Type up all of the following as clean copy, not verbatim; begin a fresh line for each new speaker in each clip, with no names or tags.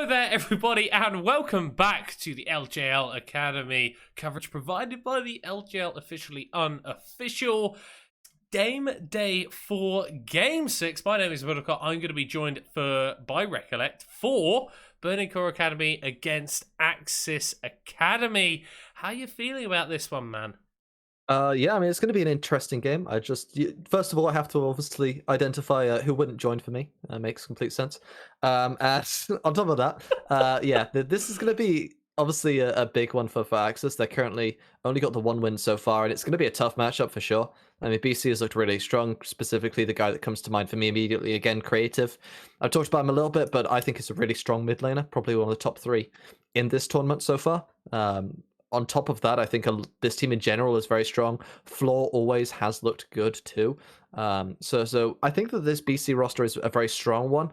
there, everybody, and welcome back to the LJL Academy coverage provided by the LJL Officially Unofficial. Game day for Game 6. My name is Mudokot. I'm going to be joined by Recollect for Burning Core Academy against Axiz Academy. How are you feeling about this one, man?
Yeah, I mean, it's going to be an interesting game. First of all, I have to obviously identify who wouldn't join for me. Makes complete sense. And on top of that, this is going to be obviously a big one for Axiz. They're currently only got the one win so far, and it's going to be a tough matchup for sure. I mean, BC has looked really strong, specifically the guy that comes to mind for me immediately, again, Creative. I've talked about him a little bit, but I think he's a really strong mid laner, probably one of the top 3 in this tournament so far. On top of that, I think this team in general is very strong. Floor always has looked good too. So I think that this BC roster is a very strong one.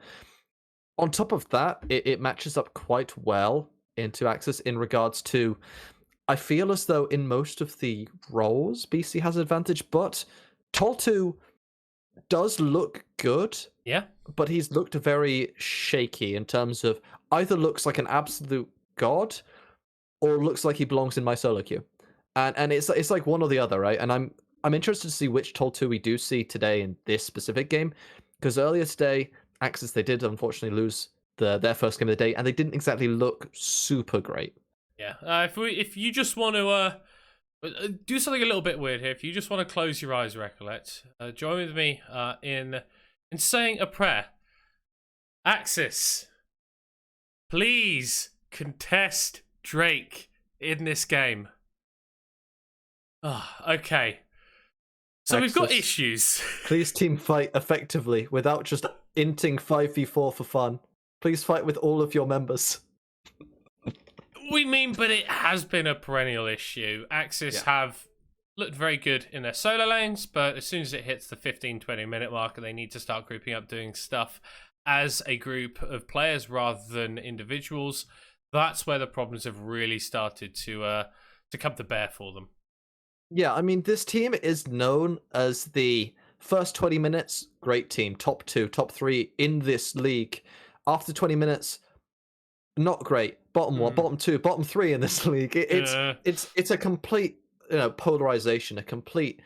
On top of that, it matches up quite well into Axiz in regards to, I feel as though in most of the roles, BC has an advantage, but Toltu does look good.
Yeah.
But he's looked very shaky in terms of either looks like an absolute god, or looks like he belongs in my solo queue, and it's like one or the other, right? And I'm interested to see which Toltu we do see today in this specific game, because earlier today, Axiz, they did unfortunately lose their first game of the day, and they didn't exactly look super great.
Yeah, if you just want to do something a little bit weird here, if you just want to close your eyes, Recollect, join with me in saying a prayer. Axiz, please contest Drake in this game. Okay. So we've got issues.
Please team fight effectively without just inting 5v4 for fun. Please fight with all of your members.
But it has been a perennial issue. Axiz have looked very good in their solo lanes, but as soon as it hits the 15-20 minute mark, they need to start grouping up doing stuff as a group of players rather than individuals. That's where the problems have really started to come to bear for them.
Yeah, I mean, this team is known as the first 20 minutes, great team, top 2, top 3 in this league. After 20 minutes, not great. Bottom 1, bottom 2, bottom 3 in this league. It's a complete polarization, a complete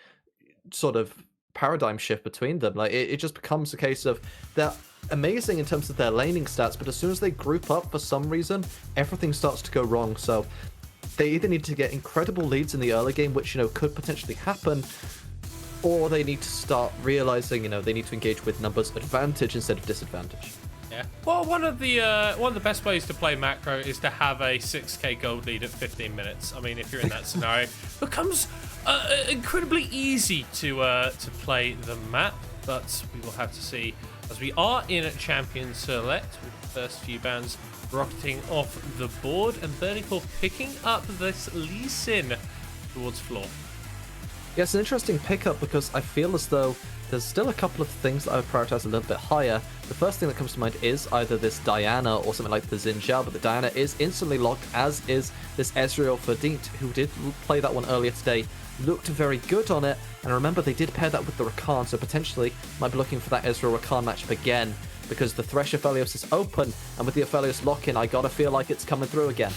sort of paradigm shift between them. Like it just becomes a case of they're amazing in terms of their laning stats, but as soon as they group up for some reason, everything starts to go wrong. So they either need to get incredible leads in the early game, which could potentially happen, or they need to start realizing they need to engage with numbers advantage instead of disadvantage.
Yeah. Well, one of the best ways to play macro is to have a 6k gold lead at 15 minutes. I mean, if you're in that scenario, it becomes incredibly easy to play the map, but we will have to see as we are in a champion select with the first few bans rocketing off the board, and Burning Core picking up this Lee Sin towards floor.
Yeah, it's an interesting pickup because I feel as though there's still a couple of things that I would prioritize a little bit higher. The first thing that comes to mind is either this Diana or something like the Xin Zhao, but the Diana is instantly locked, as is this Ezreal Verdient, who did play that one earlier today. Looked very good on it, and remember they did pair that with the Rakan, so potentially might be looking for that Ezreal Rakan matchup again, because the Thresh Aphelios is open, and with the Aphelios lock-in, I gotta feel like it's coming through again.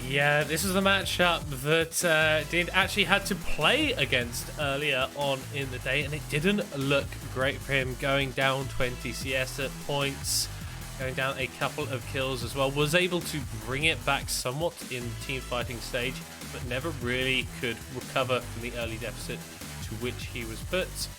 Yeah, this is the matchup that Did actually had to play against earlier on in the day, and it didn't look great for him, going down 20 CS at points, going down a couple of kills as well. Was able to bring it back somewhat in the team fighting stage, but never really could recover from the early deficit to which he was put. It's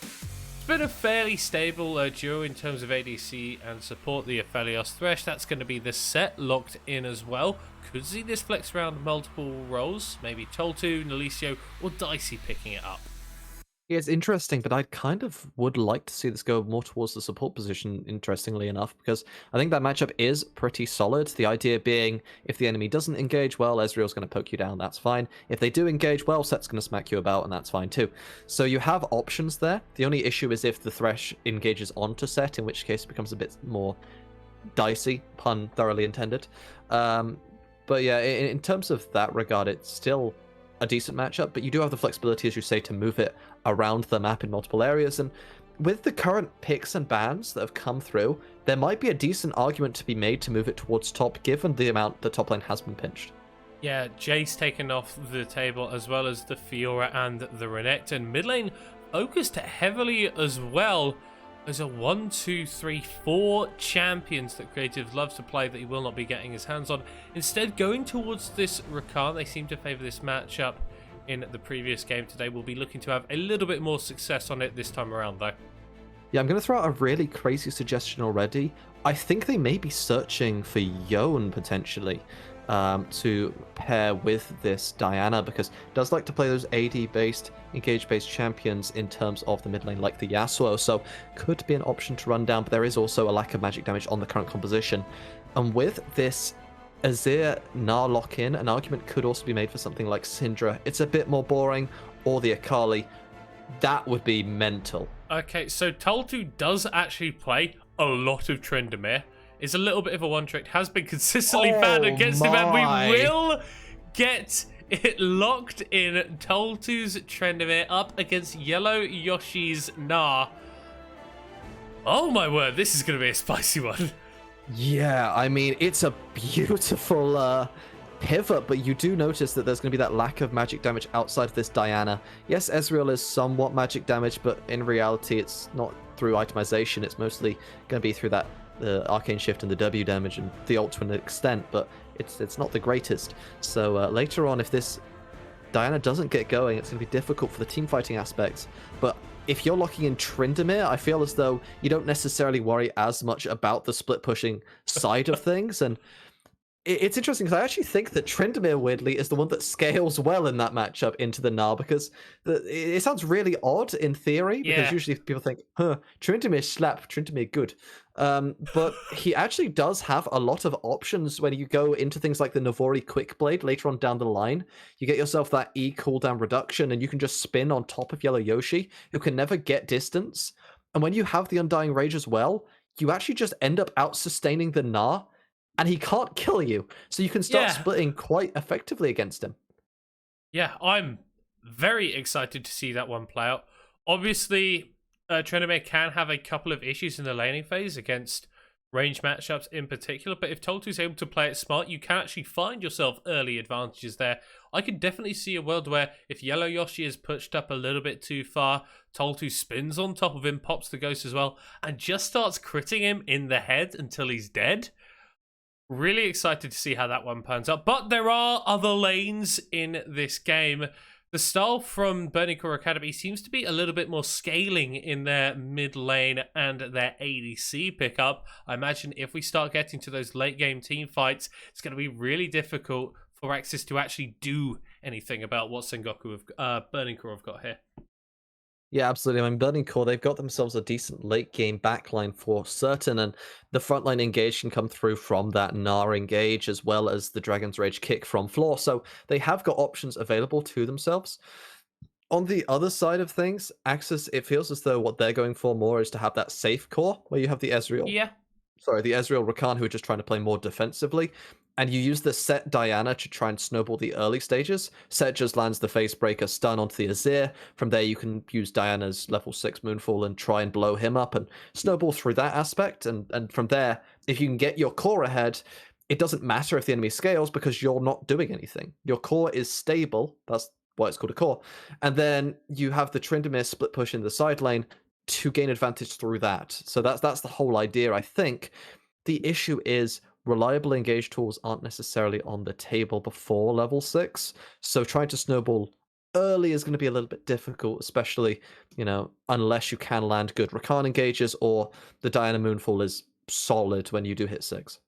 been a fairly stable duo in terms of ADC and support. The Aphelios Thresh, that's going to be the set locked in as well. Could see this flex around multiple roles, maybe Toltu, Nalicio, or Dicey picking it up.
Yeah, it's interesting, but I kind of would like to see this go more towards the support position, interestingly enough, because I think that matchup is pretty solid. The idea being, if the enemy doesn't engage well, Ezreal's going to poke you down, that's fine. If they do engage well, Set's going to smack you about, and that's fine too. So you have options there. The only issue is if the Thresh engages onto Set, in which case it becomes a bit more dicey, pun thoroughly intended. But yeah, in terms of that regard, it's still a decent matchup, but you do have the flexibility, as you say, to move it around the map in multiple areas. And with the current picks and bans that have come through, there might be a decent argument to be made to move it towards top, given the amount the top lane has been pinched.
Yeah, Jace taken off the table, as well as the Fiora and the Renekton. Mid lane focused heavily as well. There's a 1, 2, 3, 4 champions that Creative loves to play that he will not be getting his hands on. Instead, going towards this Rakan, they seem to favour this matchup in the previous game today. We'll be looking to have a little bit more success on it this time around, though.
Yeah, I'm going to throw out a really crazy suggestion already. I think they may be searching for Yone, potentially, to pair with this Diana, because it does like to play those AD-based, engage-based champions in terms of the mid lane, like the Yasuo, so could be an option to run down, but there is also a lack of magic damage on the current composition. And with this Azir Gnar lock-in, an argument could also be made for something like Syndra. It's a bit more boring, or the Akali. That would be mental.
Okay, so Tultu does actually play a lot of Tryndamere. It's a little bit of a one-trick, has been consistently banned against him, and we will get it locked in. Tultu's Tryndamere up against Yellow Yoshi's Gnar. Oh my word, this is going to be a spicy one.
Yeah, I mean, it's a beautiful pivot, but you do notice that there's going to be that lack of magic damage outside of this Diana. Yes, Ezreal is somewhat magic damage, but in reality, it's not through itemization. It's mostly going to be through that Arcane Shift and the W damage and the ult to an extent, but it's not the greatest. So later on, if this Diana doesn't get going, it's going to be difficult for the team fighting aspects. But if you're locking in Tryndamere, I feel as though you don't necessarily worry as much about the split pushing side of things. And it's interesting because I actually think that Tryndamere, weirdly, is the one that scales well in that matchup into the Gnar, because it sounds really odd in theory, because usually people think, Tryndamere slap, Tryndamere good. But he actually does have a lot of options when you go into things like the Navori Quickblade later on down the line. You get yourself that E cooldown reduction, and you can just spin on top of Yellow Yoshi, who can never get distance. And when you have the Undying Rage as well, you actually just end up out-sustaining the Gnar, and he can't kill you, so you can start splitting quite effectively against him.
Yeah, I'm very excited to see that one play out. Obviously, Tryndamere can have a couple of issues in the laning phase against range matchups in particular, but if Toltu's able to play it smart, you can actually find yourself early advantages there. I could definitely see a world where if Yellow Yoshi is pushed up a little bit too far, Toltu spins on top of him, pops the Ghost as well, and just starts critting him in the head until he's dead. Really excited to see how that one pans out. But there are other lanes in this game. The style from Burning Core Academy seems to be a little bit more scaling in their mid lane and their ADC pickup. I imagine if we start getting to those late game team fights, it's going to be really difficult for Axiz to actually do anything about what Sengoku Burning Core have got here.
Yeah, absolutely. I mean, Burning Core, they've got themselves a decent late-game backline for certain, and the frontline engage can come through from that Gnar engage, as well as the Dragon's Rage kick from floor, so they have got options available to themselves. On the other side of things, Axiz, it feels as though what they're going for more is to have that safe core, where you have the Ezreal Rakan, who are just trying to play more defensively, and you use the Set Diana to try and snowball the early stages. Set just lands the Facebreaker stun onto the Azir. From there, you can use Diana's level 6 Moonfall and try and blow him up and snowball through that aspect. And from there, if you can get your core ahead, it doesn't matter if the enemy scales, because you're not doing anything. Your core is stable. That's why it's called a core. And then you have the Tryndamere split push in the side lane to gain advantage through that. So that's the whole idea, I think. The issue is reliable engage tools aren't necessarily on the table before level 6, so trying to snowball early is going to be a little bit difficult, especially, unless you can land good Rakan engages or the Diana Moonfall is solid when you do hit 6.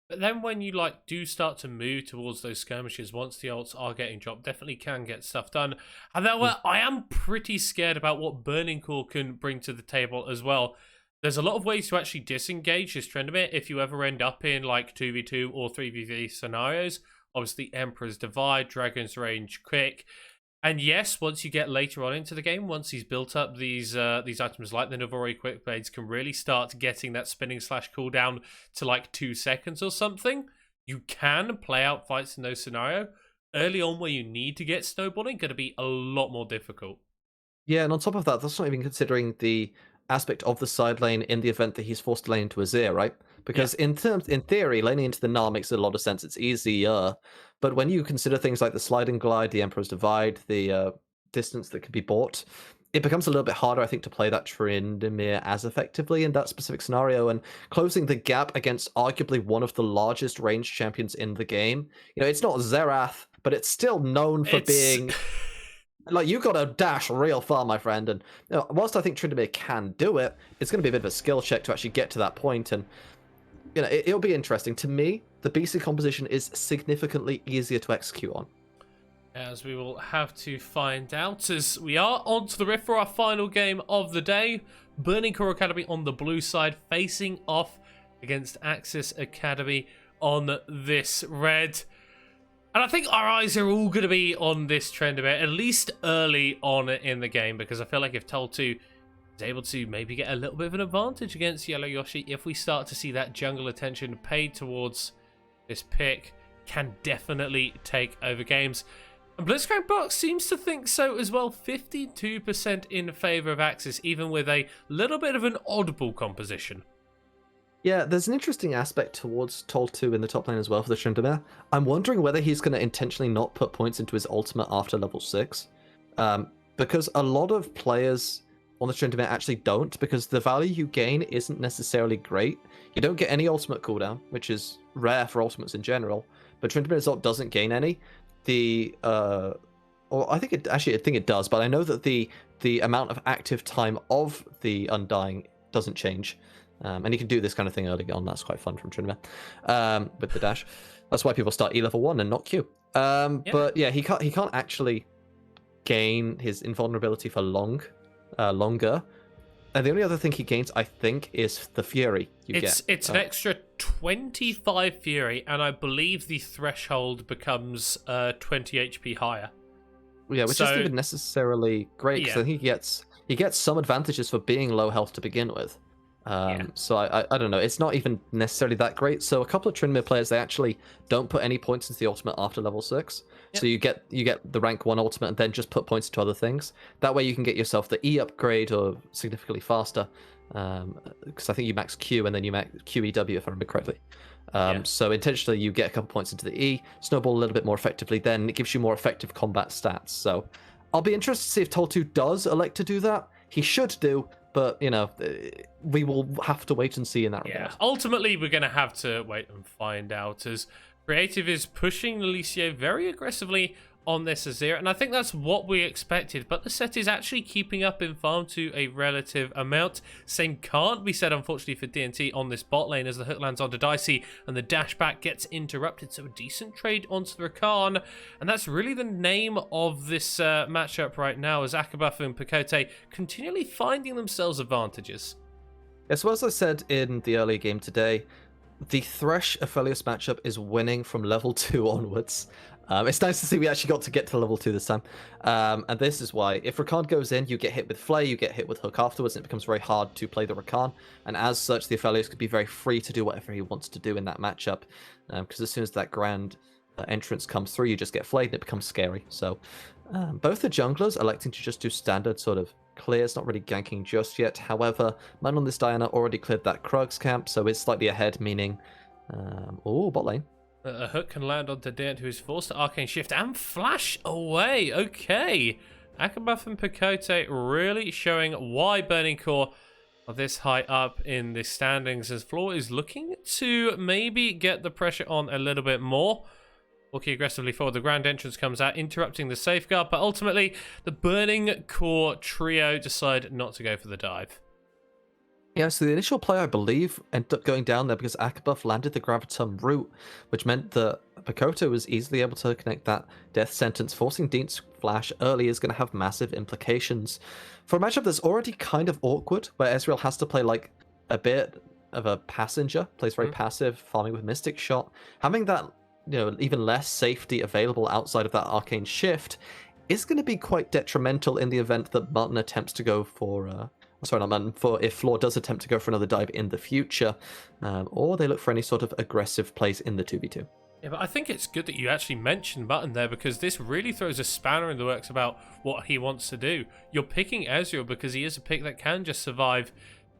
But then when you do start to move towards those skirmishes, once the ults are getting dropped, definitely can get stuff done. However, I am pretty scared about what Burning Core can bring to the table as well. There's a lot of ways to actually disengage this Tryndamere if you ever end up in 2v2 or 3v3 scenarios. Obviously, Emperor's Divide, Dragon's Range, Quick. And yes, once you get later on into the game, once he's built up these items like the Navori Quickblades can really start getting that spinning / cooldown to 2 seconds or something, you can play out fights in those scenarios. Early on where you need to get snowballing, going to be a lot more difficult.
Yeah, and on top of that, that's not even considering the aspect of the side lane in the event that he's forced to lane into Azir, right? Because in theory, laning into the Gnar makes a lot of sense. It's easier. But when you consider things like the sliding glide, the Emperor's Divide, the distance that can be bought, it becomes a little bit harder, I think, to play that Tryndamere as effectively in that specific scenario. And closing the gap against arguably one of the largest ranged champions in the game. It's not Xerath, but it's still known for being... Like, you got to dash real far, my friend. And whilst I think Tryndamere can do it, it's going to be a bit of a skill check to actually get to that point. And, it'll be interesting. To me, the BC composition is significantly easier to execute on.
As we will have to find out, as we are onto the rift for our final game of the day. Burning Core Academy on the blue side, facing off against Axiz Academy on this red. And I think our eyes are all going to be on this Tryndamere, at least early on in the game, because I feel like if Tol2 is able to maybe get a little bit of an advantage against Yellow Yoshi, if we start to see that jungle attention paid towards this pick, can definitely take over games. And Blitzcrank Box seems to think so as well. 52% in favour of Axiz, even with a little bit of an oddball composition.
Yeah, there's an interesting aspect towards Tol2 in the top lane as well for the Tryndamere. I'm wondering whether he's going to intentionally not put points into his ultimate after level 6. Because a lot of players on the Tryndamere actually don't, because the value you gain isn't necessarily great. You don't get any ultimate cooldown, which is rare for ultimates in general, but Tryndamere's ult doesn't gain any. Or I think it does, but I know that the amount of active time of the Undying doesn't change. And you can do this kind of thing early on. That's quite fun from Tryndamere with the dash. That's why people start E level 1 and not Q. But yeah, he can't actually gain his invulnerability for longer. And the only other thing he gains, I think, is the Fury
It's an extra 25 Fury, and I believe the threshold becomes 20 HP higher.
Yeah, which isn't even necessarily great, because I think he gets some advantages for being low health to begin with. So I don't know. It's not even necessarily that great. So a couple of Tryndamere players, they actually don't put any points into the ultimate after level 6. Yep. So you get the rank 1 ultimate and then just put points into other things. That way you can get yourself the E upgrade or significantly faster. Because I think you max Q and then you max QEW if I remember correctly. So intentionally you get a couple points into the E, snowball a little bit more effectively, then it gives you more effective combat stats. So I'll be interested to see if Tol2 does elect to do that. He should do. But, we will have to wait and see in that regard.
Ultimately, we're going to have to wait and find out, as Creative is pushing Alicio very aggressively on this Azir, and I think that's what we expected, but the set is actually keeping up in farm to a relative amount. Same can't be said, unfortunately, for DNT on this bot lane, as the hook lands onto Dicey and the dash back gets interrupted, so a decent trade onto the Rakan, and that's really the name of this matchup right now, as Akabuff and Picote continually finding themselves advantages.
As well as I said in the earlier game today, the Thresh Aphelios matchup is winning from level 2 onwards. It's nice to see we actually got to get to level 2 this time. And this is why, if Rakan goes in, you get hit with Flay, you get hit with Hook afterwards, and it becomes very hard to play the Rakan. And as such, the Aphelios could be very free to do whatever he wants to do in that matchup. Because as soon as that grand entrance comes through, you just get flayed and it becomes scary. So both the junglers electing to just do standard sort of clears, not really ganking just yet. However, man on this Diana already cleared that Krugs camp, so it's slightly ahead, meaning... bot lane.
A hook can land onto Dent, who is forced to Arcane Shift and flash away. Okay. Akabuff and Picote really showing why Burning Core are this high up in the standings, as Floor is looking to maybe get the pressure on a little bit more. Walking aggressively forward, the grand entrance comes out, interrupting the safeguard, but ultimately the Burning Core trio decide not to go for the dive.
Yeah, so the initial play, I believe, ended up going down there because Akabuff landed the Gravitum root, which meant that Picote was easily able to connect that death sentence. Forcing Dean's flash early is going to have massive implications. For a matchup that's already kind of awkward, where Ezreal has to play like a bit of a passenger, plays very passive, farming with Mystic Shot, having that, even less safety available outside of that Arcane Shift is going to be quite detrimental in the event that Martin attempts to go for... if Floor does attempt to go for another dive in the future, or they look for any sort of aggressive plays in the 2v2.
Yeah, but I think it's good that you actually mentioned Mutton there, because this really throws a spanner in the works about what he wants to do. You're picking Ezreal because he is a pick that can just survive,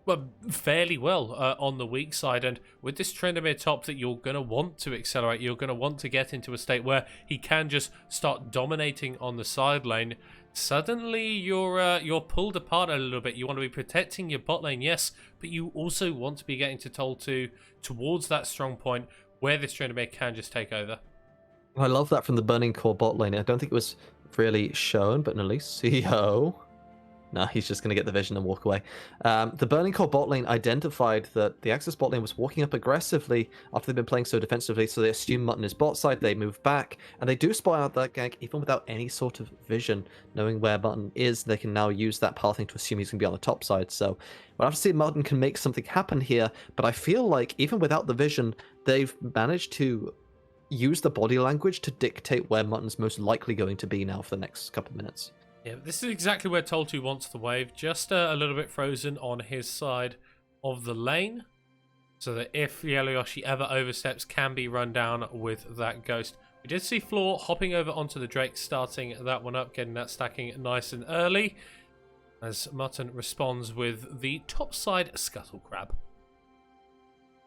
well, fairly well on the weak side, and with this Tryndamere top that you're going to want to accelerate, you're going to want to get into a state where he can just start dominating on the side lane. Suddenly you're pulled apart a little bit. You want to be protecting your bot lane, yes, but you also want to be getting to Toltu towards that strong point where this Tryndamere can just take over.
I love that from the Burning Core bot lane. I don't think it was really shown, but Nalicio... No, he's just going to get the vision and walk away. The Burning Core bot lane identified that the Axiz bot lane was walking up aggressively after they've been playing so defensively, so they assume Mutton is bot side, they move back, and they do spy out that gank even without any sort of vision. Knowing where Mutton is, they can now use that pathing to assume he's going to be on the top side. So we'll have to see if Mutton can make something happen here, but I feel like even without the vision, they've managed to use the body language to dictate where Mutton's most likely going to be now for the next couple of minutes.
Yeah, this is exactly where Toltu wants the wave, just a little bit frozen on his side of the lane, so that if Yellowyoshi ever oversteps, can be run down with that ghost. We did see Floor hopping over onto the Drake, starting that one up, getting that stacking nice and early, as Mutton responds with the topside Scuttle Crab.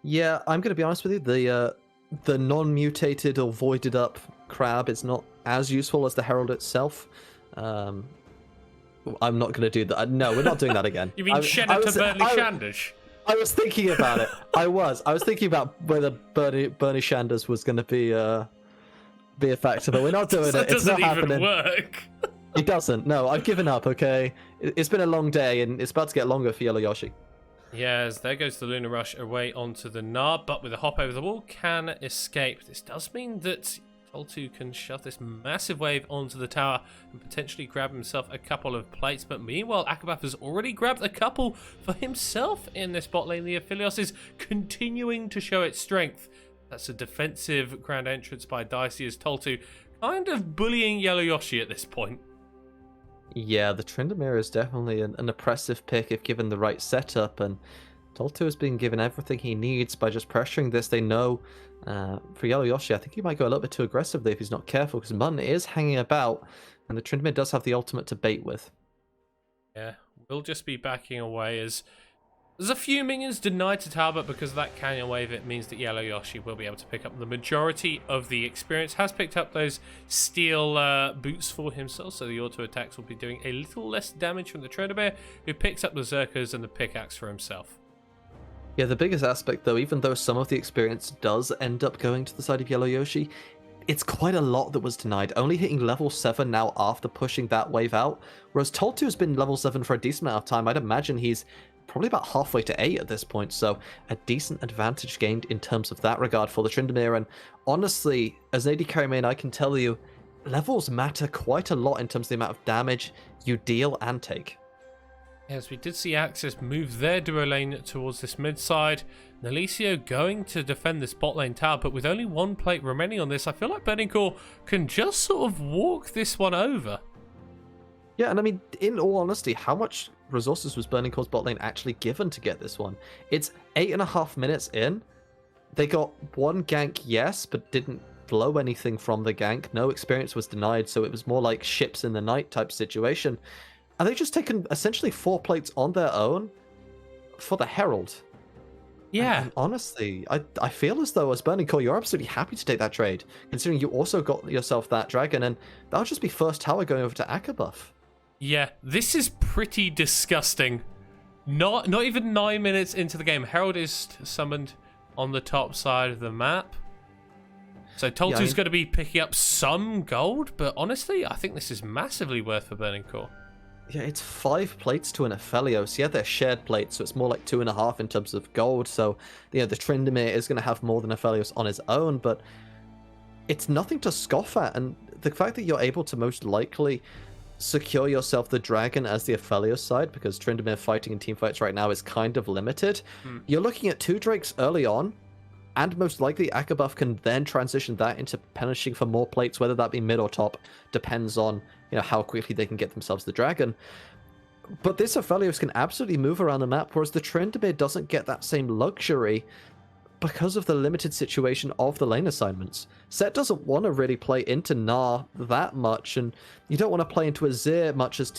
Yeah, I'm going to be honest with you, the non-mutated or voided up crab is not as useful as the Herald itself. I'm not going to do that. No, we're not doing that again.
You mean Shenna to Bernie Shanders?
I was thinking about it. I was thinking about whether Bernie Shanders was going to be a factor, but we're not doing it. It's not happening.
It doesn't even work.
It doesn't. No, I've given up, okay? It's been a long day, and it's about to get longer for Yellowyoshi.
Yes, there goes the Lunar Rush away onto the Nab, but with a hop over the wall, can escape. This does mean that Toltu can shove this massive wave onto the tower and potentially grab himself a couple of plates, but meanwhile Akabaf has already grabbed a couple for himself in this bot lane. The Aphelios is continuing to show its strength. That's a defensive grand entrance by Dicey, as Toltu kind of bullying Yellowyoshi at this point.
Yeah, the Tryndamere is definitely an oppressive pick if given the right setup, and Toltu has been given everything he needs by just pressuring this. They know for Yellowyoshi, I think he might go a little bit too aggressively if he's not careful, because Mutton is hanging about, and the Tryndamere does have the ultimate to bait with.
Yeah, we'll just be backing away, as there's a few minions denied to tower, but because of that Canyon Wave, it means that Yellowyoshi will be able to pick up the majority of the experience. Has picked up those steel boots for himself, so the auto attacks will be doing a little less damage from the Tryndamere, who picks up the Zerkers and the pickaxe for himself.
Yeah, the biggest aspect, though, even though some of the experience does end up going to the side of Yellowyoshi, it's quite a lot that was denied, only hitting level 7 now after pushing that wave out, whereas Toltu has been level 7 for a decent amount of time. I'd imagine he's probably about halfway to 8 at this point, so a decent advantage gained in terms of that regard for the Tryndamere. And honestly, as an AD carry main, I can tell you, levels matter quite a lot in terms of the amount of damage you deal and take.
Yes, we did see Axiz move their duo lane towards this mid side. Nalicio going to defend this bot lane tower, but with only one plate remaining on this, I feel like Burning Core can just sort of walk this one over.
Yeah, and I mean, in all honesty, how much resources was Burning Core's bot lane actually given to get this one? It's 8.5 minutes in. They got one gank, yes, but didn't blow anything from the gank. No experience was denied, so it was more like ships in the night type situation. And they've just taken essentially 4 plates on their own for the Herald.
Yeah.
And honestly, I feel as though as Burning Core, you're absolutely happy to take that trade, considering you also got yourself that dragon, and that'll just be first tower going over to Akabaf.
Yeah, this is pretty disgusting. Not even 9 minutes into the game. Herald is summoned on the top side of the map. So Toltu's going to be picking up some gold, but honestly, I think this is massively worth for Burning Core.
Yeah, it's 5 plates to an Aphelios. Yeah, they're shared plates, so it's more like 2.5 in terms of gold. So, you know, the Tryndamere is going to have more than Aphelios on his own, but it's nothing to scoff at. And the fact that you're able to most likely secure yourself the dragon as the Aphelios side, because Tryndamere fighting in teamfights right now is kind of limited. You're looking at 2 drakes early on, and most likely Akabaf can then transition that into punishing for more plates, whether that be mid or top, depends on, you know, how quickly they can get themselves the dragon. But this Aphelios can absolutely move around the map, whereas the Tryndamere doesn't get that same luxury because of the limited situation of the lane assignments. Set doesn't want to really play into Gnar that much, and you don't want to play into Azir much as not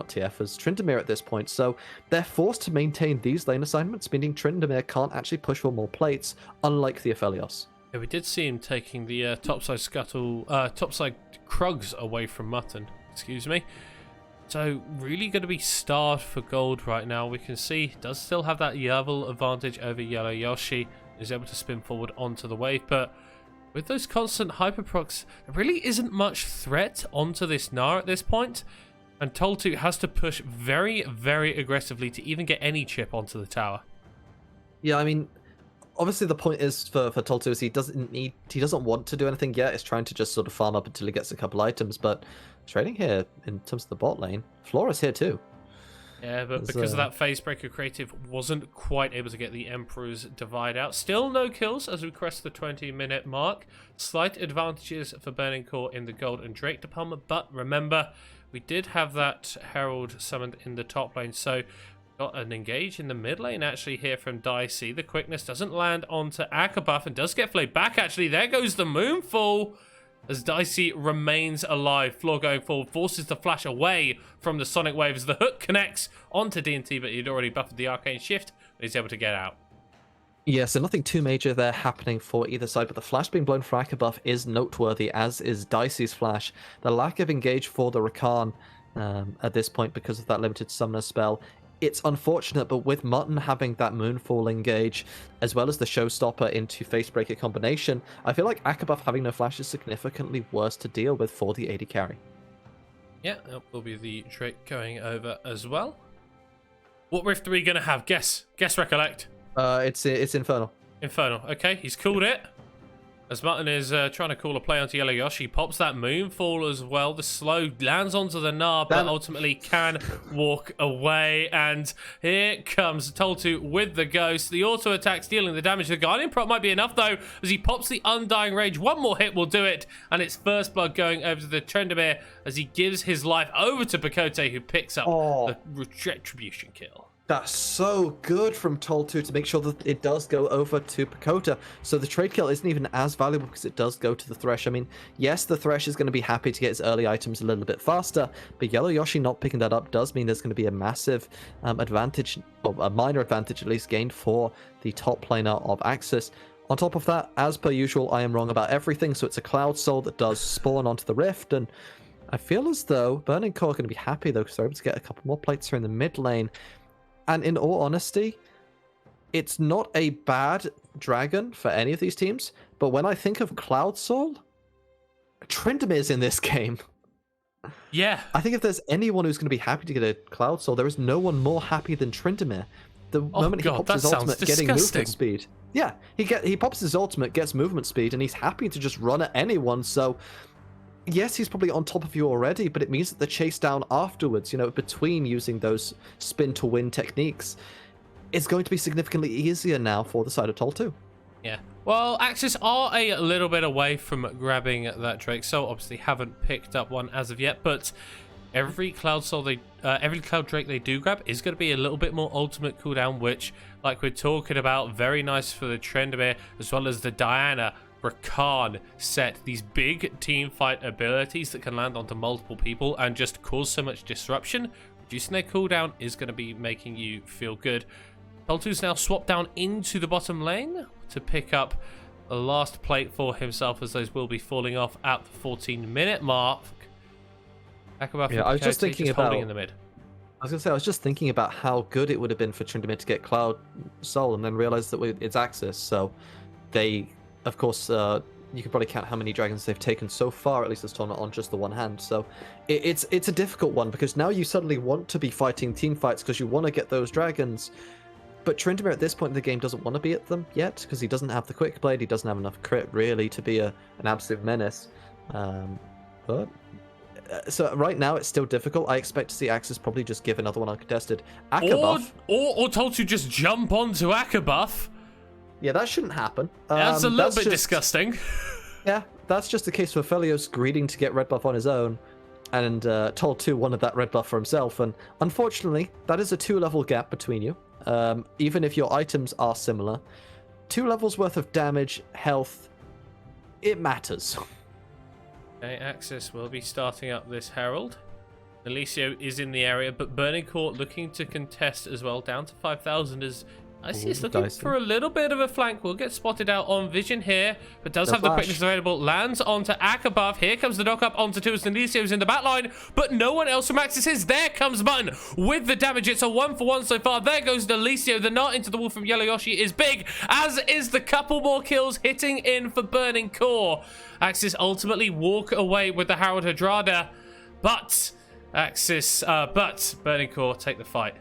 TF, as Tryndamere at this point, so they're forced to maintain these lane assignments, meaning Tryndamere can't actually push for more plates, unlike the Aphelios.
Yeah, we did see him taking the topside Krugs away from Mutton, excuse me. So really going to be starved for gold right now. We can see he does still have that level advantage over Yellow Yoshi. Is able to spin forward onto the wave, but with those constant hyperprocs, there really isn't much threat onto this Gnar at this point. And Toltu has to push very, very aggressively to even get any chip onto the tower.
Yeah, I mean, obviously the point is for Toltu is he doesn't want to do anything yet. He's trying to just sort of farm up until he gets a couple items, but trading here in terms of the bot lane, Flora's here too.
Yeah, but because of that Phasebreaker creative, wasn't quite able to get the Emperor's Divide out. Still no kills as we crest the 20-minute mark. Slight advantages for Burning Core in the Gold and Drake department, but remember, we did have that Herald summoned in the top lane, so got an engage in the mid lane actually here from Dicey. The quickness doesn't land onto Akabuff and does get flayed back actually. There goes the Moonfall as Dicey remains alive. Floor going forward, forces the flash away from the Sonic Wave as the hook connects onto D&T, but he'd already buffed the Arcane Shift, but he's able to get out.
Yeah, so nothing too major there happening for either side, but the flash being blown for Akabuff is noteworthy, as is Dicey's flash. The lack of engage for the Rakan at this point because of that limited summoner spell, it's unfortunate, but with Mutton having that Moonfall engage, as well as the Showstopper into Facebreaker combination, I feel like Akabuff having no flash is significantly worse to deal with for the AD carry.
Yeah, that will be the Drake going over as well. What rift are we going to have? Guess, recollect.
It's Infernal.
Infernal. Okay, he's called it. As Mutton is trying to call a play onto Yellow Yoshi, pops that Moonfall as well. The slow lands onto the Gnar, but ultimately can walk away. And here comes Toltu with the Ghost. The auto attack dealing the damage. The Guardian prop might be enough though, as he pops the Undying Rage. One more hit will do it, and it's First Blood going over to the Tryndamere as he gives his life over to Pakote, who picks up the Retribution kill.
That's so good from Toltu to make sure that it does go over to Pakota. So the trade kill isn't even as valuable because it does go to the Thresh. I mean, yes, the Thresh is going to be happy to get his early items a little bit faster, but Yellow Yoshi not picking that up does mean there's going to be a massive advantage, or a minor advantage at least, gained for the top laner of Axiz. On top of that, as per usual, I am wrong about everything, so it's a Cloud Soul that does spawn onto the Rift, and I feel as though Burning Core are going to be happy though because they're able to get a couple more plates here in the mid lane. And in all honesty, it's not a bad dragon for any of these teams, but when I think of Cloud Soul, Tryndamere's in this game.
Yeah.
I think if there's anyone who's going to be happy to get a Cloud Soul, there is no one more happy than Tryndamere. The moment he pops his ultimate, getting movement speed. Yeah, he pops his ultimate, gets movement speed, and he's happy to just run at anyone, so yes, he's probably on top of you already, but it means that the chase down afterwards, you know, between using those spin to win techniques, is going to be significantly easier now for the side of Toltu.
Yeah. Well, Axiz are a little bit away from grabbing that Drake, so obviously haven't picked up one as of yet, but every Cloud Drake they do grab is going to be a little bit more ultimate cooldown, which, like we're talking about, very nice for the Tryndamere, as well as the Diana Rakan set, these big team fight abilities that can land onto multiple people and just cause so much disruption. Reducing their cooldown is going to be making you feel good. Toltu's now swapped down into the bottom lane to pick up the last plate for himself, as those will be falling off at the 14-minute mark.
Yeah, I was just thinking about
in the mid.
I was just thinking about how good it would have been for Tryndamere to get Cloud Soul and then realize that it's Axiz, so they, of course, you can probably count how many dragons they've taken so far, at least this tournament, on just the one hand. So it's a difficult one because now you suddenly want to be fighting team fights because you want to get those dragons. But Tryndamere at this point in the game doesn't want to be at them yet because he doesn't have the quick blade. He doesn't have enough crit really to be an absolute menace. So right now it's still difficult. I expect to see Axiz probably just give another one uncontested. Akabuff,
or Toltu just jump onto Akabuff.
Yeah, that shouldn't happen.
That's a little bit disgusting.
Yeah, that's just a case for Aphelios greeding to get red buff on his own, and Toltu wanted that red buff for himself, and unfortunately, that is a 2-level gap between you. Even if your items are similar, 2 levels worth of damage, health, it matters.
Okay, Axiz will be starting up this Herald. Alicio is in the area, but Burning Court looking to contest as well, down to 5,000 as Icy is looking for a little bit of a flank. Will get spotted out on vision here, but does have the quickness available. Lands onto Ak above. Here comes the knock up onto two as Alicio's in the back line, but no one else from Axis is. There comes Button with the damage. It's a 1-for-1 so far. There goes Alicio. The knot into the wall from Yellow Yoshi is big, as is the couple more kills hitting in for Burning Core. Axis ultimately walk away with the Harold Hadrada, but Burning Core take the fight.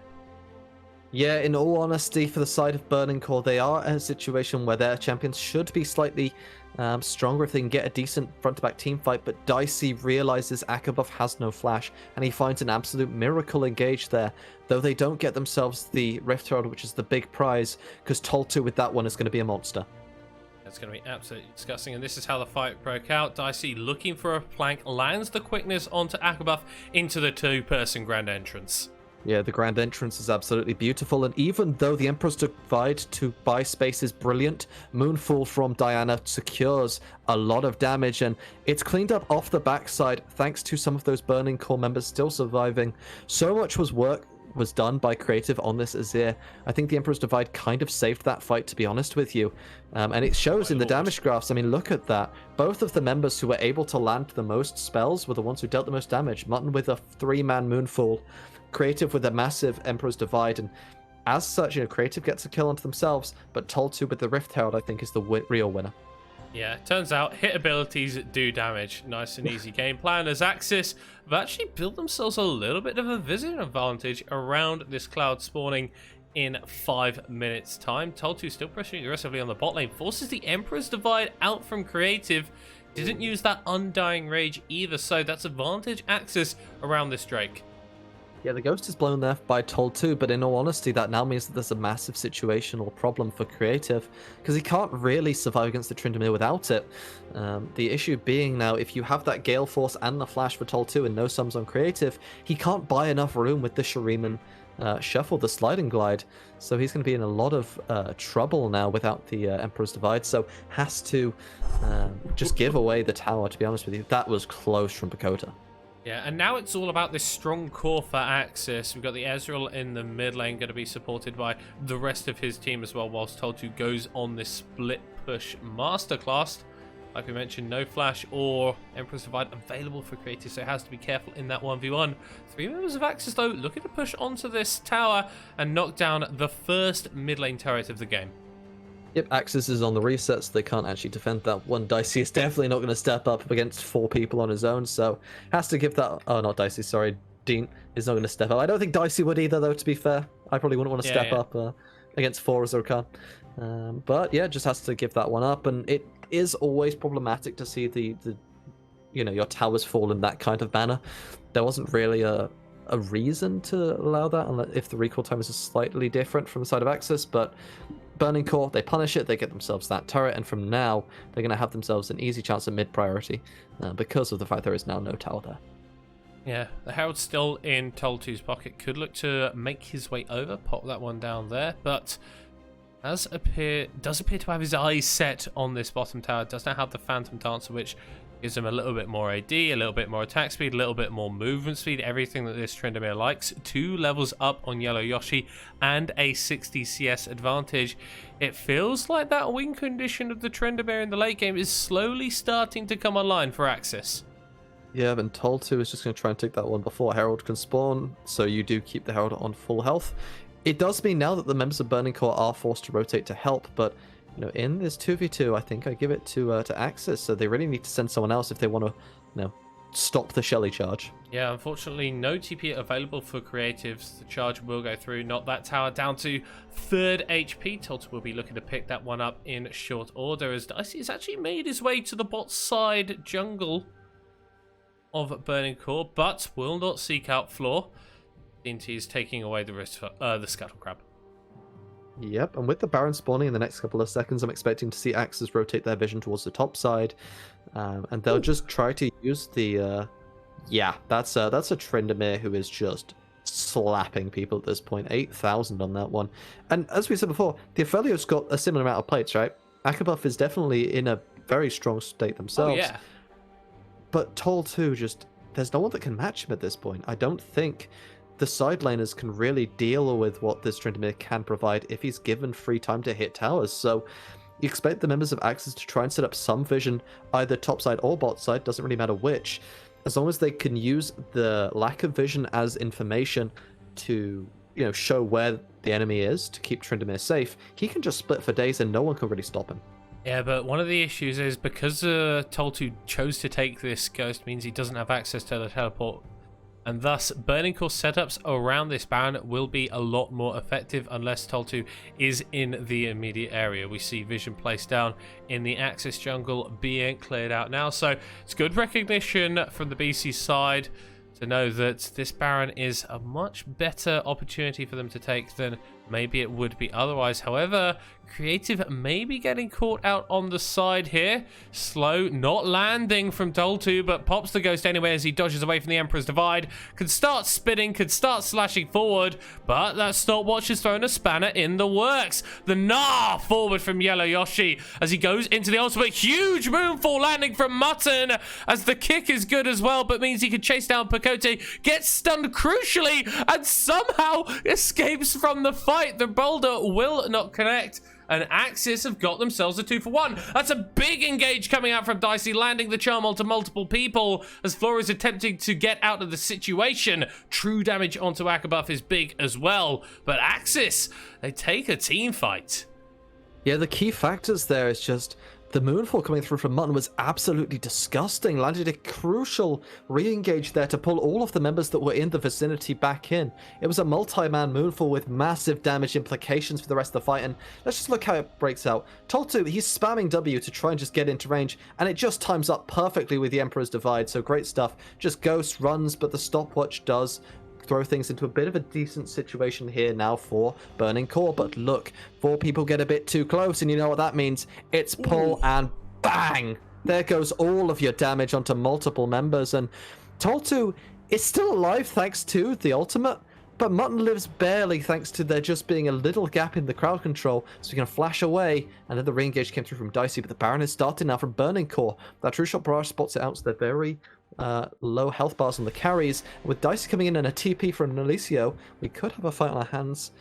Yeah, in all honesty, for the side of Burning Core, they are in a situation where their champions should be slightly stronger if they can get a decent front-to-back team fight, but Dicey realizes Akabuff has no flash, and he finds an absolute miracle engage there, though they don't get themselves the Rift Herald, which is the big prize, because Toltu with that one is going to be a monster.
It's going to be absolutely disgusting, and this is how the fight broke out. Dicey looking for a flank, lands the quickness onto Akabuff into the two-person grand entrance.
Yeah, the grand entrance is absolutely beautiful, and even though the Emperor's Divide to buy space is brilliant, Moonfall from Diana secures a lot of damage, and it's cleaned up off the backside thanks to some of those Burning Core members still surviving. So much was done by Creative on this Azir. I think the Emperor's Divide kind of saved that fight, to be honest with you. And it shows in the damage graphs. I mean, look at that. Both of the members who were able to land the most spells were the ones who dealt the most damage. Mutton with a 3-man Moonfall, Creative with a massive Emperor's Divide, and as such, Creative gets a kill onto themselves, but Toltu with the Rift Herald, I think, is the real winner.
Yeah, turns out hit abilities do damage. Nice and easy game plan as Axis have actually built themselves a little bit of a vision advantage around this cloud spawning in 5 minutes time. Toltu still pushing aggressively on the bot lane, forces the Emperor's Divide out from Creative. Didn't use that Undying Rage either, so that's advantage Axis around this Drake.
Yeah, the Ghost is blown there by Toltu, but in all honesty, that now means that there's a massive situational problem for Creative, because he can't really survive against the Tryndamere without it. The issue being now, if you have that Gale Force and the Flash for Toltu and no sums on Creative, he can't buy enough room with the Shuriman Shuffle, the Sliding Glide, so he's going to be in a lot of trouble now without the Emperor's Divide, so has to just give away the tower, to be honest with you. That was close from Pakota.
Yeah, and now it's all about this strong core for Axis. We've got the Ezreal in the mid lane, going to be supported by the rest of his team as well, whilst Toltu goes on this split push masterclass. Like we mentioned, no flash or Emperor's Divide available for Creative, so it has to be careful in that 1v1. 3 members of Axis, though, looking to push onto this tower and knock down the first mid lane turret of the game.
Yep, Axis is on the reset, so they can't actually defend that one. Dicey is definitely not going to step up against 4 people on his own, so has to give that... Oh, not Dicey, sorry. Dean is not going to step up. I don't think Dicey would either, though, to be fair. I probably wouldn't want to step up against 4 Azurkan. But yeah, just has to give that one up, and it is always problematic to see the your towers fall in that kind of manner. There wasn't really a reason to allow that, unless if the recall time is slightly different from the side of Axis, but... Burning Core, they punish it, they get themselves that turret, and from now, they're going to have themselves an easy chance at mid-priority because of the fact there is now no tower there.
Yeah, the Herald's still in Toltu's pocket. Could look to make his way over, pop that one down there, but does appear to have his eyes set on this bottom tower. Does not have the Phantom Dancer, which gives him a little bit more AD, a little bit more attack speed, a little bit more movement speed, everything that this Tryndamere likes. 2 levels up on Yellow Yoshi and a 60 CS advantage. It feels like that win condition of the Tryndamere in the late game is slowly starting to come online for Axis.
Yeah, and Toltu is just going to try and take that one before Herald can spawn, so you do keep the Herald on full health. It does mean now that the members of Burning Core are forced to rotate to help, but in this 2v2, I think I give it to Axis, so they really need to send someone else if they want to, stop the Shelly charge.
Yeah, unfortunately, no TP available for Creatives. The charge will go through, knock that tower down to 3rd HP. Toltu will be looking to pick that one up in short order, as Dicey has actually made his way to the bot side jungle of Burning Core, but will not seek out Floor. DNT is taking away the Scuttle Crab.
Yep, and with the Baron spawning in the next couple of seconds, I'm expecting to see Axis rotate their vision towards the top side, and they'll just try to use the... yeah, that's a Tryndamere who is just slapping people at this point. 8,000 on that one. And as we said before, the Aphelios got a similar amount of plates, right? Akabuff is definitely in a very strong state themselves.
Oh, yeah.
But Toll 2 just... There's no one that can match him at this point. I don't think the side laners can really deal with what this Tryndamere can provide if he's given free time to hit towers. So you expect the members of Axiz to try and set up some vision, either top side or bot side, doesn't really matter which. As long as they can use the lack of vision as information to, you know, show where the enemy is to keep Tryndamere safe, he can just split for days and no one can really stop him.
Yeah, but one of the issues is because Toltu chose to take this ghost means he doesn't have access to the teleport. And thus, Burning Core setups around this Baron will be a lot more effective unless Toltu is in the immediate area. We see vision placed down in the Axiz jungle being cleared out now. So it's good recognition from the BC side to know that this Baron is a much better opportunity for them to take than maybe it would be otherwise. However, Creative may be getting caught out on the side here. Slow, not landing from Toltu, but pops the ghost anyway as he dodges away from the Emperor's Divide. Could start spinning, could start slashing forward, but that stopwatch has thrown a spanner in the works. The Gnar forward from Yellow Yoshi as he goes into the ultimate. Huge moonfall landing from Mutton as the kick is good as well, but means he could chase down Pacote, gets stunned crucially, and somehow escapes from the fight. The boulder will not connect. And Axiz have got themselves a 2-for-1. That's a big engage coming out from Dicey, landing the charm onto multiple people as Flora is attempting to get out of the situation. True damage onto Akabuff is big as well. But Axiz, they take a team fight.
Yeah, the key factors there is just the moonfall coming through from Mutton was absolutely disgusting. Landed a crucial re-engage there to pull all of the members that were in the vicinity back in. It was a multi-man moonfall with massive damage implications for the rest of the fight, and let's just look how it breaks out. Toltu, he's spamming W to try and just get into range, and it just times up perfectly with the Emperor's Divide, so great stuff. Just Ghost runs, but the stopwatch does throw things into a bit of a decent situation here now for Burning Core. But look, 4 people get a bit too close, and you know what that means. It's pull and bang! There goes all of your damage onto multiple members, and Toltu is still alive thanks to the ultimate, but Mutton lives barely thanks to there just being a little gap in the crowd control, so he can flash away, and then the re-engage came through from Dicey, but the Baron is starting now from Burning Core. That True Shot Barrage spots it out, so they're very low health bars on the carries. With Dicey coming in and a TP from Nalicio, we could have a fight on our hands,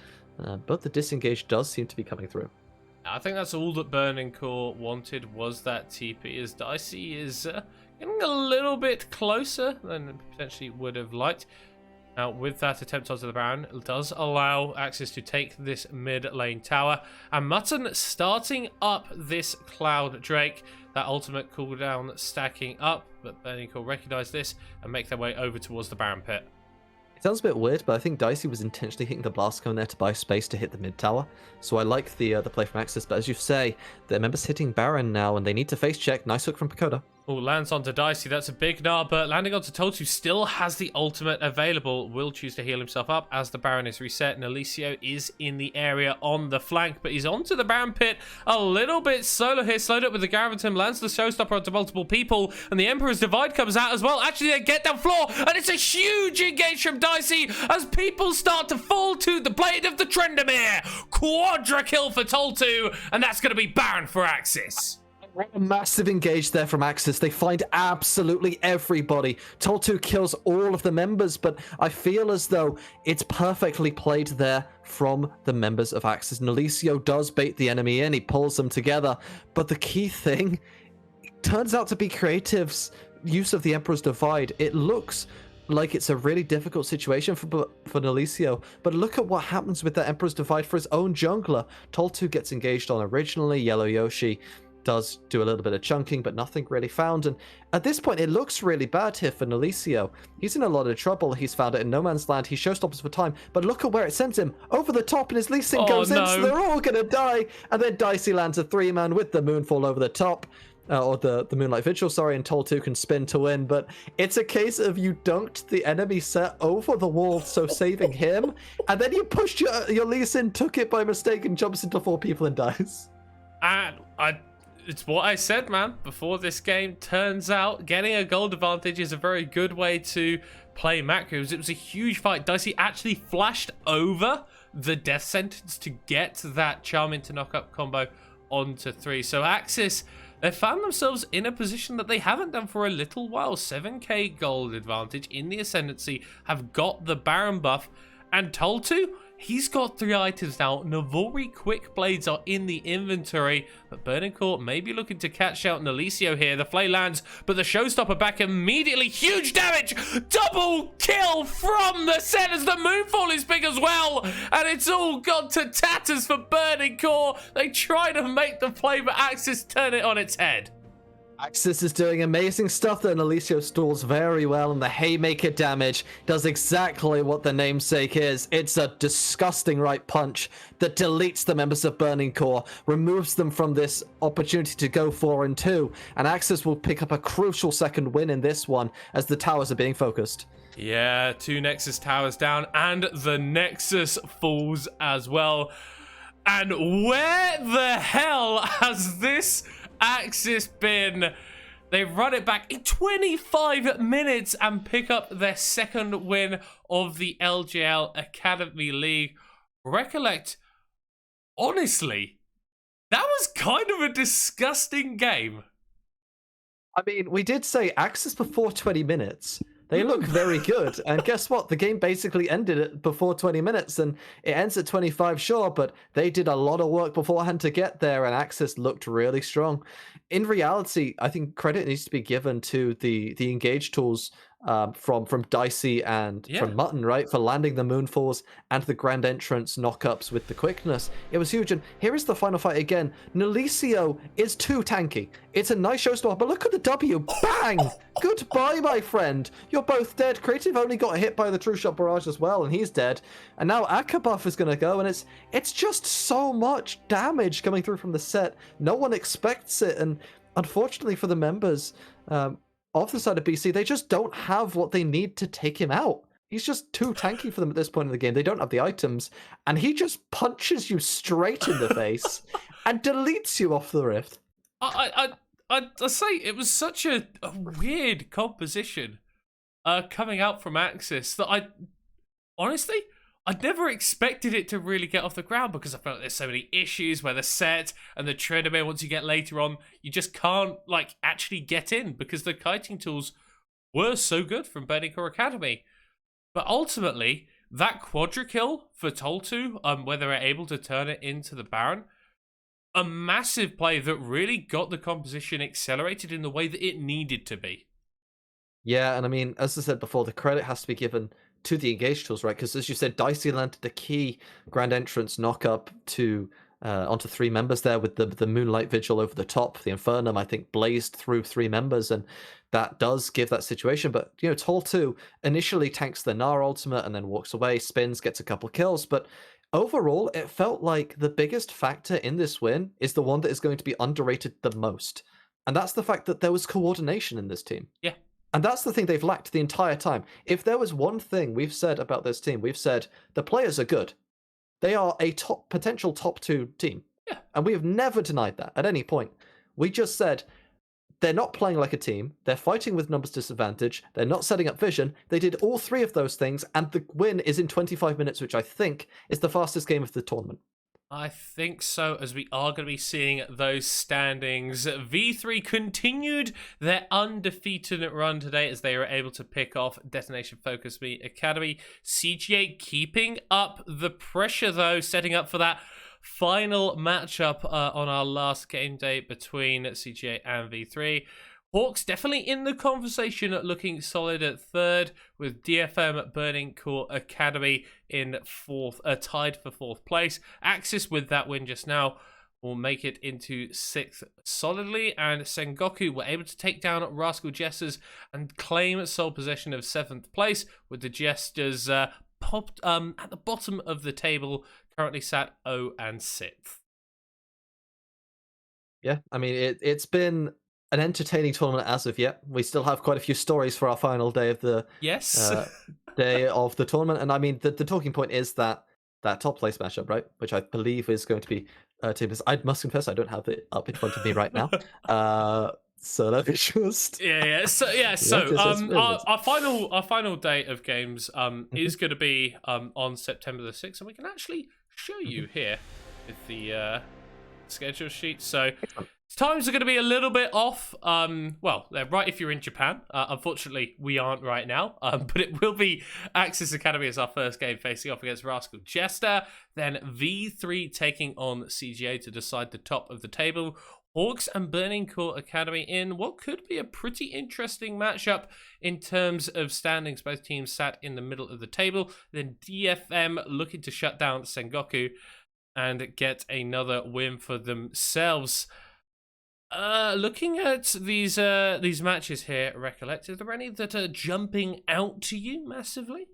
but the disengage does seem to be coming through.
I think that's all that Burning Core wanted, was that TP, as Dicey is getting a little bit closer than potentially would have liked. Now, with that attempt onto the Baron, it does allow Axiz to take this mid lane tower. And Mutton starting up this Cloud Drake. That ultimate cooldown stacking up, but Burning Core recognize this and make their way over towards the Baron pit.
It sounds a bit weird, but I think Dicey was intentionally hitting the blast cone there to buy space to hit the mid tower. So I like the play from Axiz, but as you say, the members hitting Baron now, and they need to face check. Nice hook from Pacoda.
Oh, lands onto Dicey. That's a big Gnar, but landing onto Toltu still has the ultimate available. Will choose to heal himself up as the Baron is reset. Nalicio is in the area on the flank, but he's onto the Baron pit a little bit solo here. Slowed up with the Graviton, lands the Showstopper onto multiple people, and the Emperor's Divide comes out as well. Actually, they get down floor, and it's a huge engage from Dicey as people start to fall to the blade of the Tryndamere. Quadra kill for Toltu, and that's going to be Baron for Axiz.
A massive engage there from Axiz. They find absolutely everybody. Toltu kills all of the members, but I feel as though it's perfectly played there from the members of Axiz. Nalicio does bait the enemy in. He pulls them together. But the key thing turns out to be Creative's use of the Emperor's Divide. It looks like it's a really difficult situation for Nalicio, but look at what happens with the Emperor's Divide for his own jungler. Toltu gets engaged on originally. Yellow Yoshi does do a little bit of chunking, but nothing really found. And at this point, it looks really bad here for Nalicio. He's in a lot of trouble. He's found it in no man's land. He showstoppers for time, but look at where it sends him. Over the top, and his Lee Sin goes in, so they're all going to die. And then Dicey lands a 3-man with the Moonfall over the top. Or the Moonlight Vigil, sorry, and Toltu can spin to win. But it's a case of you dunked the enemy set over the wall, so saving him. And then you pushed your Lee Sin, took it by mistake, and jumps into 4 people and dies.
And It's what I said, man, before this game. Turns out getting a gold advantage is a very good way to play macros. It was a huge fight. Dicey actually flashed over the death sentence to get that charm into knock-up combo onto 3. So Axiz, they found themselves in a position that they haven't done for a little while. 7k gold advantage in the Ascendancy, have got the Baron buff, and Toltu, he's got 3 items now. Navori Quick Blades are in the inventory, but Burning Core may be looking to catch out Nalicio here. The Flay lands, but the Showstopper back immediately. Huge damage! Double kill from the set as the Moonfall is big as well, and it's all gone to tatters for Burning Core. They try to make the play, but Axiz turn it on its head.
Axiz is doing amazing stuff that Nalicio stalls very well, and the Haymaker damage does exactly what the namesake is. It's a disgusting right punch that deletes the members of Burning Core, removes them from this opportunity to go 4-2, and Axiz will pick up a crucial second win in this one as the towers are being focused.
Yeah, 2 Nexus towers down, and the Nexus falls as well. And where the hell has this Axiz been? They run it back in 25 minutes and pick up their second win of the LJL Academy League. Recollect, honestly, that was kind of a disgusting game.
I mean, we did say Axiz before 20 minutes. They look very good, and guess what? The game basically ended it before 20 minutes, and it ends at 25, sure, but they did a lot of work beforehand to get there, and Axiz looked really strong. In reality, I think credit needs to be given to the engage tools from Dicey and from Mutton, right? For landing the Moonfalls and the Grand Entrance knockups with the quickness. It was huge, and here is the final fight again. Nalicio is too tanky. It's a nice showstopper, but look at the W. Bang! Goodbye, my friend. You're both dead. Creative only got hit by the True Shot Barrage as well, and he's dead. And now Akabuff is going to go, and it's just so much damage coming through from the set. No one expects it, and unfortunately for the members of the side of BC, they just don't have what they need to take him out. He's just too tanky for them at this point in the game. They don't have the items, and he just punches you straight in the face and deletes you off the rift.
I say it was such a weird composition coming out from Axiz that I'd never expected it to really get off the ground, because I felt like there's so many issues where the set and the Trinidad, once you get later on, you just can't actually get in because the kiting tools were so good from Burning Core Academy. But ultimately, that quadra kill for Toltu, where they were able to turn it into the Baron, a massive play that really got the composition accelerated in the way that it needed to be.
Yeah, and I mean, as I said before, the credit has to be given to the engage tools, right? Because as you said, Dicey landed the key Grand Entrance knock-up to onto 3 members there with the Moonlight Vigil over the top. The Infernum, I think, blazed through 3 members, and that does give that situation. But, you know, Toltu initially tanks the Gnar ultimate and then walks away, spins, gets a couple kills, but overall, it felt like the biggest factor in this win is the one that is going to be underrated the most. And that's the fact that there was coordination in this team.
Yeah.
And that's the thing they've lacked the entire time. If there was one thing we've said about this team, we've said the players are good. They are a potential top 2 team.
Yeah.
And we have never denied that at any point. We just said they're not playing like a team. They're fighting with numbers disadvantage. They're not setting up vision. They did all 3 of those things, and the win is in 25 minutes, which I think is the fastest game of the tournament.
I think so, as we are going to be seeing those standings. V3 continued their undefeated run today as they were able to pick off Destination Focus Me Academy. CGA keeping up the pressure, though, setting up for that final matchup on our last game day between CGA and V3. Hawks definitely in the conversation, looking solid at 3rd, with DFM Burning Core Academy in 4th, tied for 4th place. Axiz, with that win just now, will make it into 6th solidly, and Sengoku were able to take down Rascal Jesters and claim sole possession of 7th place, with the Jesters popped at the bottom of the table, currently sat 0 and 6th.
Yeah, I mean, it's been an entertaining tournament as of yet. We still have quite a few stories for our final day of the day of the tournament, and I mean the talking point is that top place matchup, right? Which I believe is going to be team is. I must confess, I don't have it up in front of me right now. So let me just.
Yeah. So our final date of games is going to be on September the 6th, and we can actually show you here with the schedule sheet. So times are going to be a little bit off. Well, they're right if you're in Japan. Unfortunately, we aren't right now. But it will be Axiz Academy as our first game, facing off against Rascal Jester. Then V3 taking on CGA to decide the top of the table. Hawks and Burning Core Academy in what could be a pretty interesting matchup in terms of standings. Both teams sat in the middle of the table. Then DFM looking to shut down Sengoku and get another win for themselves. Looking at these matches here, Recollect, are there any that are jumping out to you massively?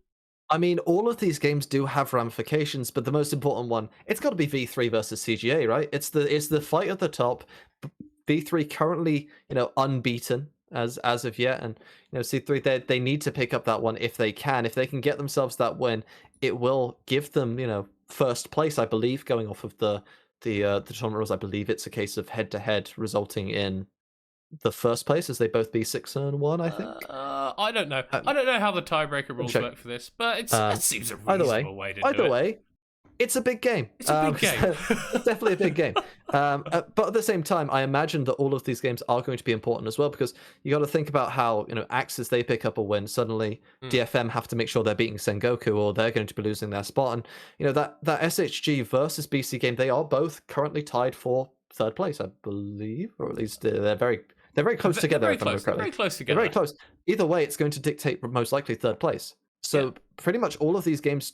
I mean, all of these games do have ramifications, but the most important one, it's got to be V3 versus CGA, right? It's the fight at the top. V3 currently, unbeaten as of yet, and C3 they need to pick up that one if they can. If they can get themselves that win, it will give them, first place, I believe, going off of the tournament rules. I believe it's a case of head to head, resulting in the first place as they both be 6-1. I think.
I don't know. I don't know how the tiebreaker rules work for this, but it seems a reasonable way to do it.
Either way, it's a big game.
It's a big game.
It's definitely a big game. But at the same time, I imagine that all of these games are going to be important as well, because you got to think about how, Axiz, they pick up a win. Suddenly, DFM have to make sure they're beating Sengoku, or they're going to be losing their spot. And, that SHG versus BC game, they are both currently tied for third place, I believe, or at least they're very close together.
Very close. They're very close together.
They're very close. Either way, it's going to dictate most likely third place. So pretty much all of these games,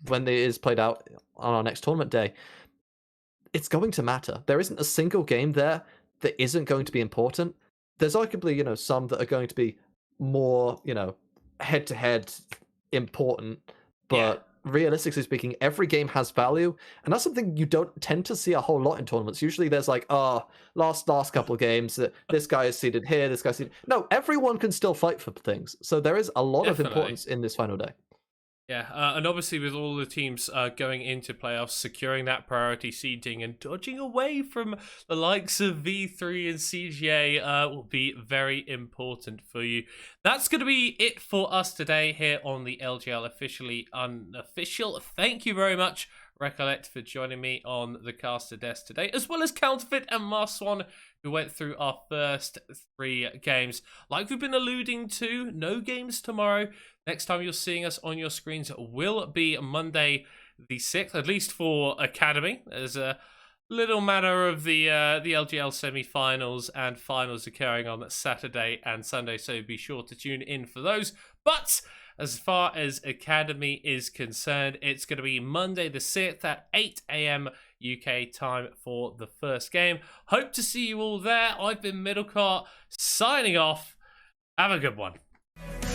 when it is played out on our next tournament day, it's going to matter. There isn't a single game there that isn't going to be important. There's arguably, some that are going to be more, head-to-head important, but realistically speaking, every game has value, and that's something you don't tend to see a whole lot in tournaments. Usually there's like, last couple of games, this guy is seated here, this guy's seated. No, everyone can still fight for things. So there is a lot of importance in this final day.
Yeah, and obviously with all the teams going into playoffs, securing that priority seeding and dodging away from the likes of V3 and CGA will be very important for you. That's going to be it for us today here on the LJL Officially Unofficial. Thank you very much, Recollect, for joining me on the caster desk today, as well as Counterfeit and Marswan, who went through our first 3 games. Like we've been alluding to, no games tomorrow. Next time you're seeing us on your screens will be Monday the 6th, at least for Academy. There's a little matter of the LGL semi-finals and finals occurring on Saturday and Sunday, so be sure to tune in for those. But as far as Academy is concerned, it's going to be Monday the 6th at 8 AM UK time for the first game. Hope to see you all there. I've been Middlecart, signing off. Have a good one.